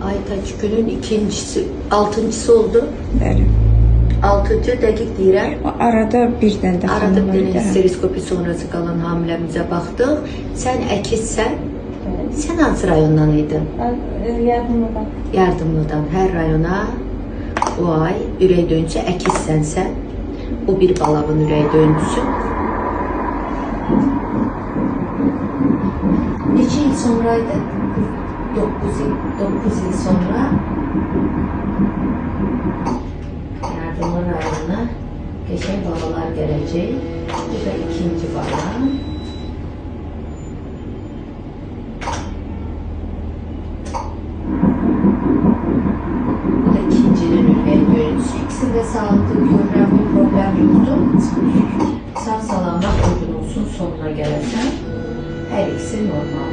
Aytaç günün ikincisi, altıncısı oldu. Bəli. Altıncı dəqiq deyirəm. Arada birdən də Arada bir dənə xanım stereoskopi sonrası qalan hamiləmizə baxdıq. Sən əkizsən. Sən hansı rayondan idin? Yardımlıdan. Yardımlıdan. Hər rayona bu ay ürək döngüsü əkizsənsə, bu bir balavın ürək döngüsü. Neçə il sonraydı? 9 il sonra Yardımlı rayonuna geçen balalar gelecek. Bu da ikinci bala. Bu da ikincinin ürək döngüsü. İkisinde sağlıklı görünen bir problem yoktu. Sağ salamat uygun olsun, sonuna gelirsen her ikisi normal.